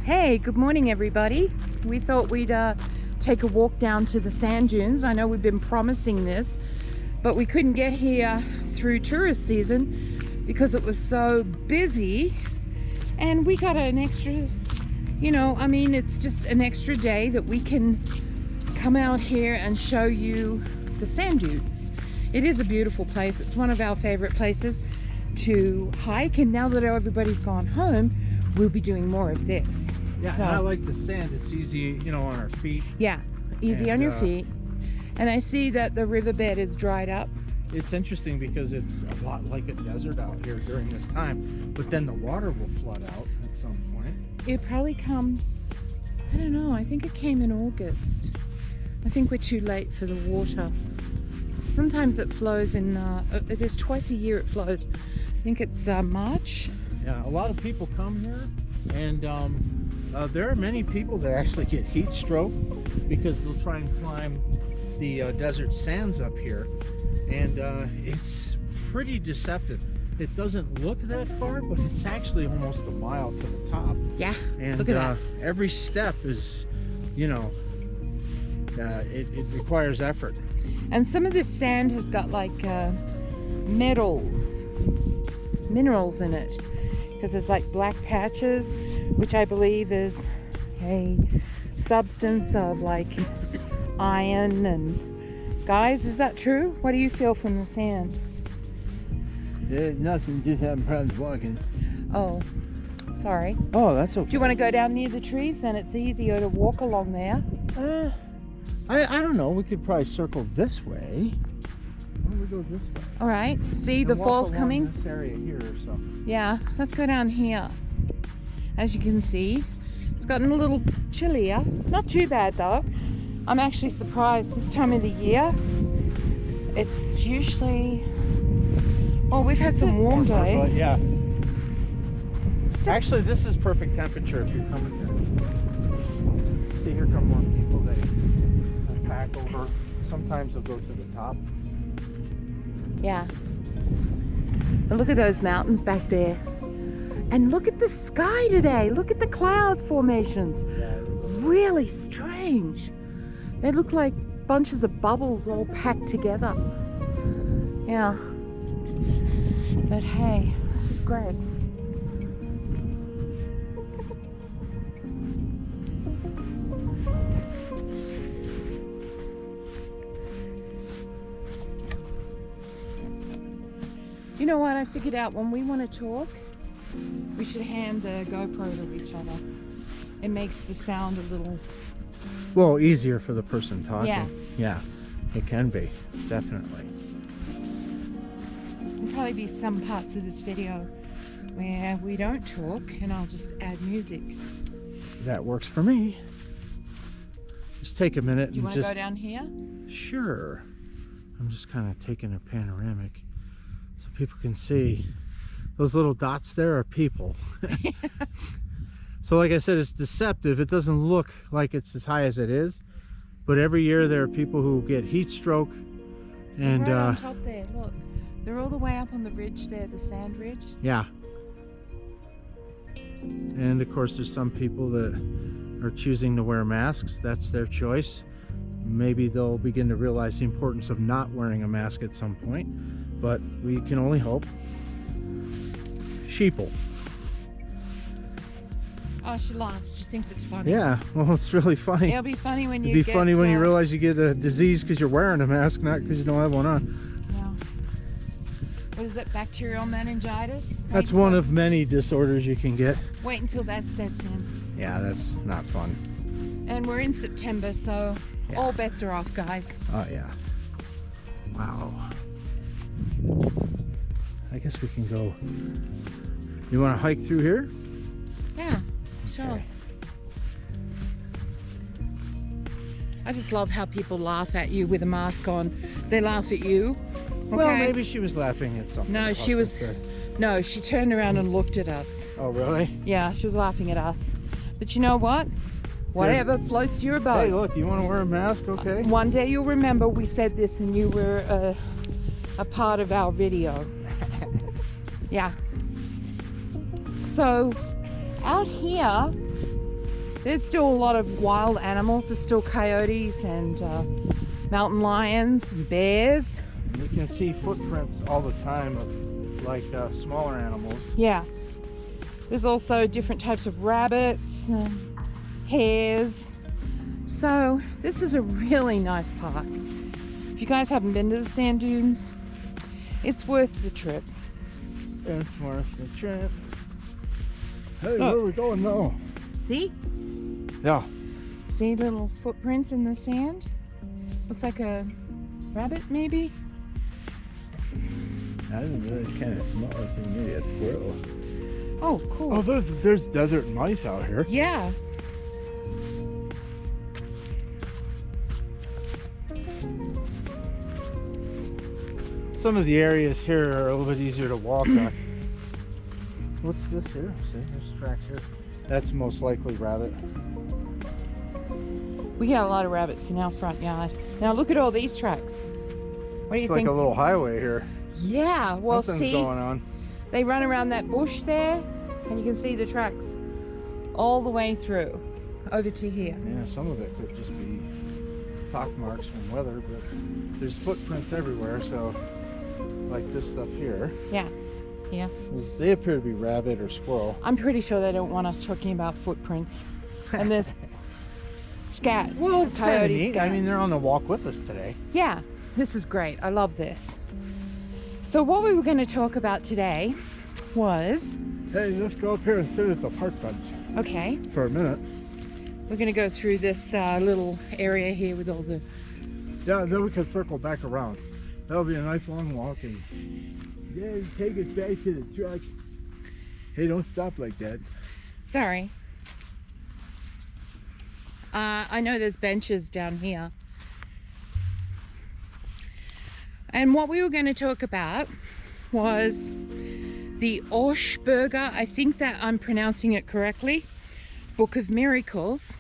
Hey, good morning everybody. We thought we'd take a walk down to the sand dunes. I know we've been promising this, but we couldn't get here through tourist season because it was so busy, and we got an extra, it's just an extra day that we can come out here and show you the sand dunes. It is a beautiful place. It's one of our favorite places to hike, and now that everybody's gone home, we'll be doing more of this. Yeah, so, and I like the sand. It's easy, on our feet. Yeah, easy on your feet. And I see that the riverbed is dried up. It's interesting because it's a lot like a desert out here during this time, but then the water will flood out at some point. It probably come, I don't know, I think it came in August. I think we're too late for the water. Sometimes it flows in, there's twice a year it flows. I think it's March. Yeah, a lot of people come here, and there are many people that actually get heat stroke because they'll try and climb the desert sands up here, and it's pretty deceptive. It doesn't look that far, but it's actually almost a mile to the top. Yeah, and look at that. Every step is, it requires effort. And some of this sand has got like minerals in it, because there's like black patches, which I believe is a substance of like iron. And guys, is that true? What do you feel from the sand? Nothing, just having problems walking. Oh, sorry. Oh, that's okay. Do you want to go down near the trees? Then it's easier to walk along there. I don't know. We could probably circle this way. Why don't we go this way? All right. See, the fall's coming. This area here, so. Yeah, let's go down here. As you can see, it's gotten a little chillier. Not too bad though. I'm actually surprised this time of the year. It's usually, well, we've had some warm days. Yeah. Actually, this is perfect temperature if you're coming here. See, here come more people. They pack over. Sometimes they'll go to the top. Yeah. But look at those mountains back there. And look at the sky today. Look at the cloud formations. Really strange. They look like bunches of bubbles all packed together. Yeah. But hey, this is great. You know what, I figured out when we want to talk, we should hand the GoPro to each other. It makes the sound a little... Well, easier for the person talking. Yeah. Yeah, it can be, definitely. There'll probably be some parts of this video where we don't talk and I'll just add music. That works for me. Just take a minute. Do you want to go down here? Sure. I'm just kind of taking a panoramic so people can see. Those little dots there are people. So like I said, it's deceptive. It doesn't look like it's as high as it is, but every year there are people who get heat stroke. And right on top there, look. They're all the way up on the ridge there, the sand ridge. Yeah. And of course there's some people that are choosing to wear masks. That's their choice. Maybe they'll begin to realize the importance of not wearing a mask at some point, but we can only hope. Sheeple. Oh, she laughs. She thinks it's funny. Yeah, well, it's really funny. It'll be funny when you It'd be funny when you realize you get a disease because you're wearing a mask, not because you don't have one on. Yeah. What is it, bacterial meningitis? That's one of many disorders you can get. Wait until that sets in. Yeah, that's not fun. And we're in September, so yeah. All bets are off, guys. Oh, yeah. Wow. I guess we can go. You want to hike through here? Yeah, sure. Okay. I just love how people laugh at you with a mask on. They laugh at you. Okay? Well, maybe she was laughing at something. No, she was. No, she turned around and looked at us. Oh, really? Yeah, she was laughing at us. But you know what? Whatever floats your boat. Hey, look, you want to wear a mask? Okay. One day you'll remember we said this and you were a part of our video. Yeah. So out here There's still a lot of wild animals. There's still coyotes and mountain lions and bears. You can see footprints all the time of like smaller animals. Yeah. There's also different types of rabbits and hares. So this is a really nice park. If you guys haven't been to the sand dunes, it's worth the trip. It's worth the trip. Hey, Look. where are we going now? See? Yeah. See little footprints in the sand? Looks like a rabbit, maybe? I don't know, it's kind of small to me, a squirrel. Oh, cool. Oh, there's desert mice out here. Yeah. Some of the areas here are a little bit easier to walk on. What's this here? See, there's tracks here. That's most likely rabbit. We got a lot of rabbits in our front yard. Now look at all these tracks. What do you It's think? like a little highway here. Yeah, well, Nothing's see, going on. they run around that bush there, and you can see the tracks all the way through over to here. Yeah, some of it could just be pock marks from weather, but there's footprints everywhere, so like this stuff here. Yeah, yeah. They appear to be rabbit or squirrel. I'm pretty sure they don't want us talking about footprints. And there's scat. Well, it's kind of coyote neat. scat. I mean, they're on the walk with us today. Yeah, this is great. I love this. So what we were going to talk about today was, Hey, let's go up here and sit at the park bench okay, for a minute. we're going to go through this little area here with all the, Yeah, then we can circle back around. That'll be a nice long walk, and yeah, take us back to the truck. Hey, don't stop like that. sorry. I know there's benches down here. And what we were going to talk about was the Oshburger, I think that I'm pronouncing it correctly, Book of Miracles.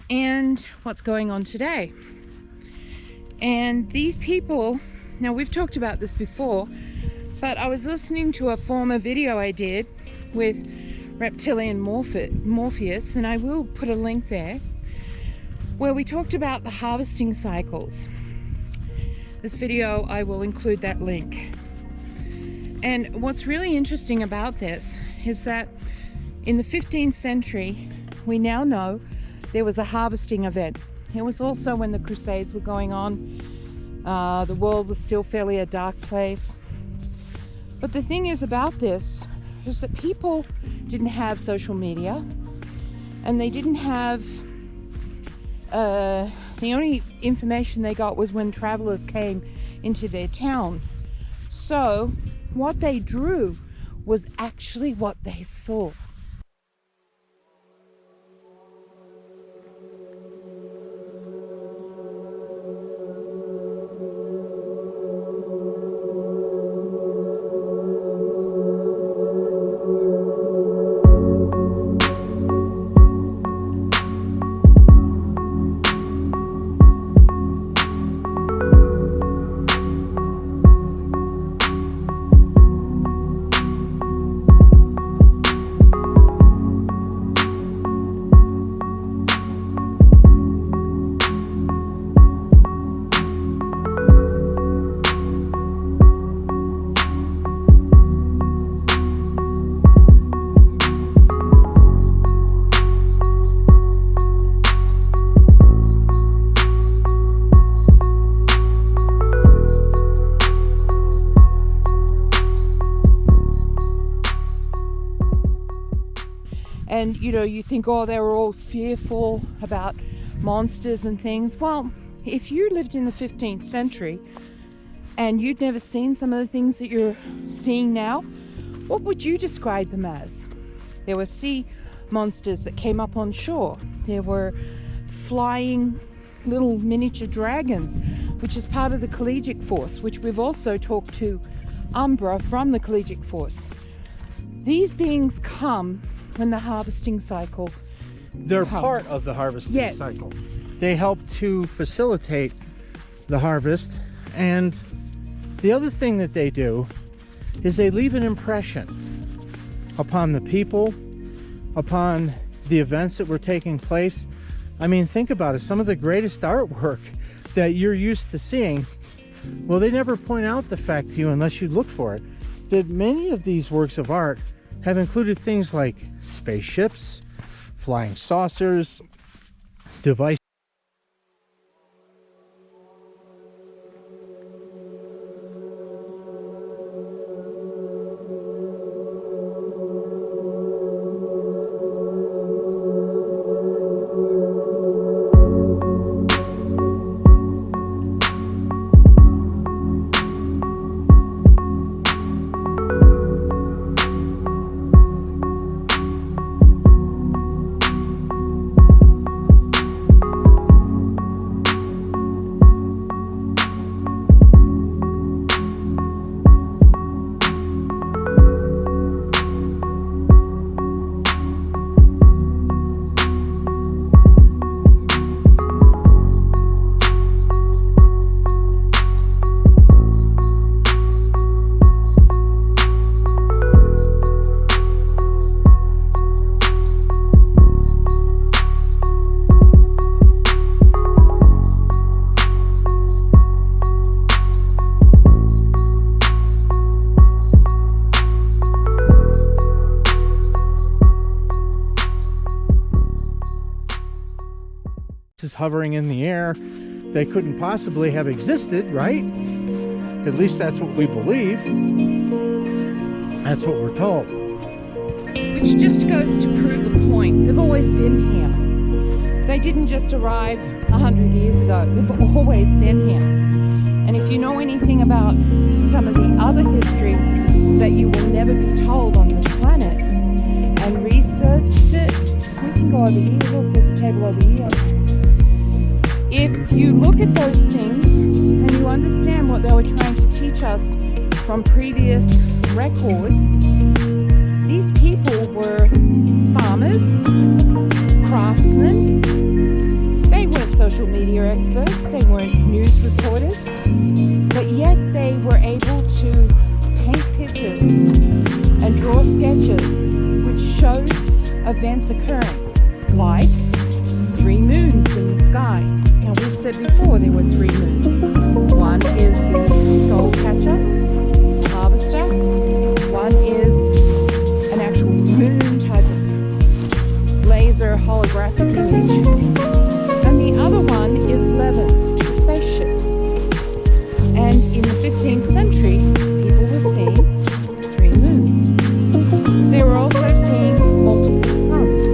And what's going on today. And these people, now we've talked about this before, but I was listening to a former video I did with Reptilian Morpheus, and I will put a link there, where we talked about the harvesting cycles. This video, I will include that link. And what's really interesting about this is that in the 15th century, we now know there was a harvesting event. It was also when the Crusades were going on. The world was still fairly a dark place. But the thing is about this is that people didn't have social media, and they didn't have, the only information they got was when travelers came into their town. So what they drew was actually what they saw. And you know, you think, oh, they were all fearful about monsters and things. Well, if you lived in the 15th century and you'd never seen some of the things that you're seeing now, what would you describe them as? There were sea monsters that came up on shore. There were flying little miniature dragons, which is part of the collegiate force, which we've also talked to Umbra from the collegiate force. These beings come when the harvesting cycle They're comes. part of the harvesting Yes. cycle. They help to facilitate the harvest, and the other thing that they do is they leave an impression upon the people, upon the events that were taking place. I mean, think about it. Some of the greatest artwork that you're used to seeing, well, they never point out the fact to you unless you look for it, that many of these works of art have included things like spaceships, flying saucers, devices. Hovering in the air, they couldn't possibly have existed, right? At least that's what we believe. That's what we're told. which just goes to prove a point. They've always been here. They didn't just arrive 100 years ago. They've always been here. And if you know anything about some of the other history that you will never be told on this planet and researched it, we can go over here. Look, there's a table over here. If you look at those things and you understand what they were trying to teach us from previous records, these people were farmers, craftsmen. They weren't social media experts, they weren't news reporters, but yet they were able to paint pictures and draw sketches which showed events occurring, like 3 moons in the sky. Now, we've said before there were 3 moons. One is the soul catcher, harvester. One is an actual moon type of laser holographic image. And the other one is Levin, the spaceship. And in the 15th century, people were seeing 3 moons. They were also seeing multiple suns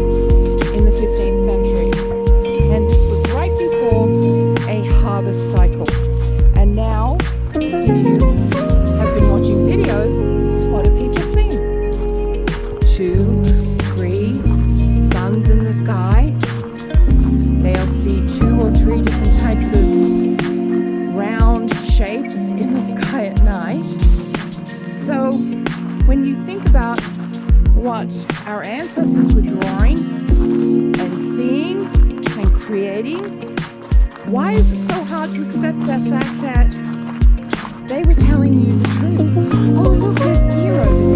in the 15th century. And this was right before a harvest cycle. And now, if you have been watching videos, what are people seeing? 2, 3 suns in the sky. They'll see 2 or 3 different types of round shapes in the sky at night. So when you think about what our ancestors were drawing and seeing and creating, why is it so hard to accept the fact that they were telling you the truth? Oh, look, there's deer over there.